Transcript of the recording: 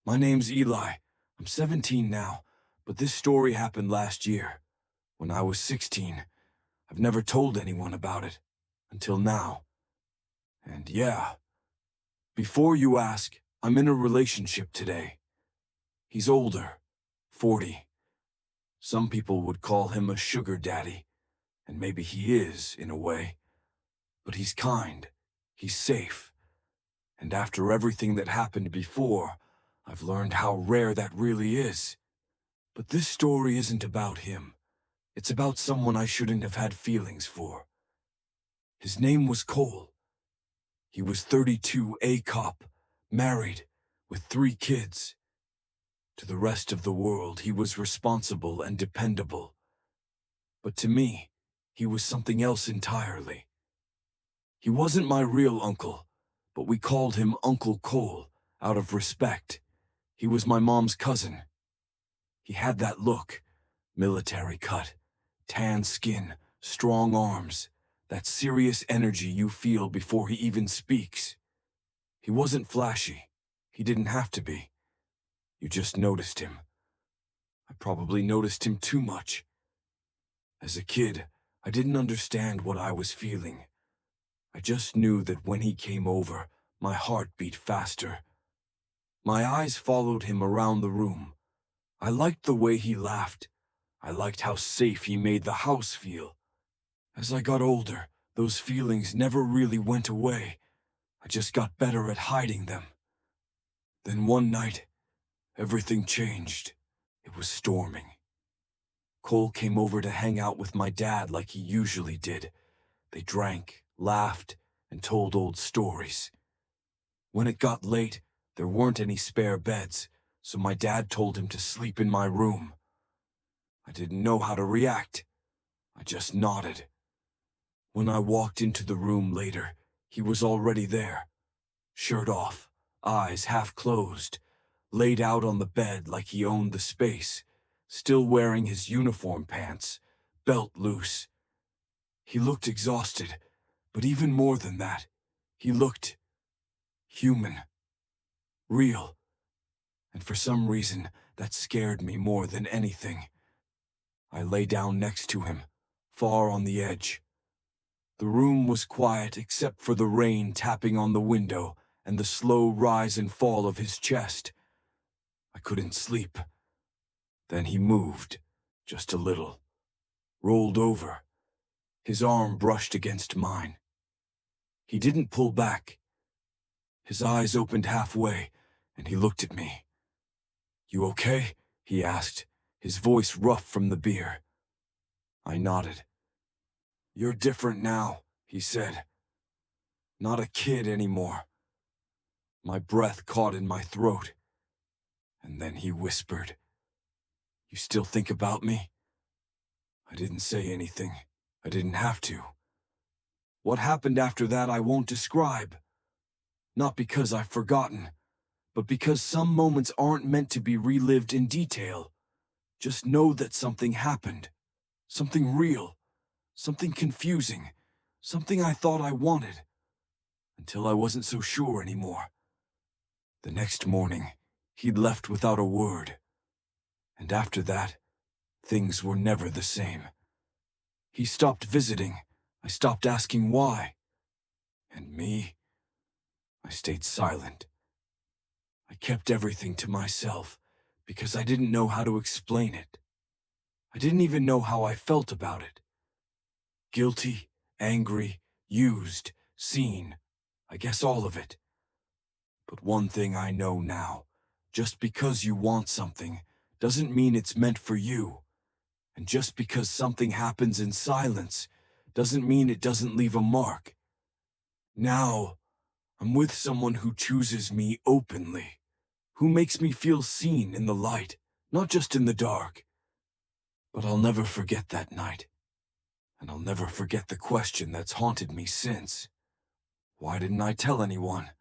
My name's Eli. I'm 17 now, but this story happened last year, when I was 16. I've never told anyone about it, until now. And yeah, before you ask, I'm in a relationship today. He's older, 40. Some people would call him a sugar daddy, and maybe he is, in a way. But he's kind, he's safe, and after everything that happened before, I've learned how rare that really is. But this story isn't about him. It's about someone I shouldn't have had feelings for. His name was Cole. He was 32, a cop, married, with 3 kids. To the rest of the world, he was responsible and dependable. But to me, he was something else entirely. He wasn't my real uncle, but we called him Uncle Cole, out of respect. He was my mom's cousin. He had that look, military cut, tan skin, strong arms, that serious energy you feel before he even speaks. He wasn't flashy. He didn't have to be. You just noticed him. I probably noticed him too much. As a kid, I didn't understand what I was feeling. I just knew that when he came over, my heart beat faster. My eyes followed him around the room. I liked the way he laughed. I liked how safe he made the house feel. As I got older, those feelings never really went away. I just got better at hiding them. Then one night, everything changed. It was storming. Cole came over to hang out with my dad like he usually did. They drank, laughed, and told old stories. When it got late, there weren't any spare beds, so my dad told him to sleep in my room. I didn't know how to react. I just nodded. When I walked into the room later, he was already there. Shirt off, eyes half closed, laid out on the bed like he owned the space, still wearing his uniform pants, belt loose. He looked exhausted, but even more than that, he looked human, real. And for some reason, that scared me more than anything. I lay down next to him, far on the edge. The room was quiet except for the rain tapping on the window and the slow rise and fall of his chest. I couldn't sleep. Then he moved, just a little, rolled over. His arm brushed against mine. He didn't pull back. His eyes opened halfway, and he looked at me. "You okay?" he asked, his voice rough from the beer. I nodded. "You're different now," he said. "Not a kid anymore." My breath caught in my throat. And then he whispered, "You still think about me?" I didn't say anything. I didn't have to. What happened after that I won't describe. Not because I've forgotten, but because some moments aren't meant to be relived in detail. Just know that something happened. Something real. Something confusing. Something I thought I wanted. Until I wasn't so sure anymore. The next morning, he'd left without a word. And after that, things were never the same. He stopped visiting. I stopped asking why. And me, I stayed silent. I kept everything to myself because I didn't know how to explain it. I didn't even know how I felt about it. Guilty, angry, used, seen, I guess all of it. But one thing I know now, just because you want something doesn't mean it's meant for you. And just because something happens in silence doesn't mean it doesn't leave a mark. Now, I'm with someone who chooses me openly, who makes me feel seen in the light, not just in the dark. But I'll never forget that night. And I'll never forget the question that's haunted me since. Why didn't I tell anyone?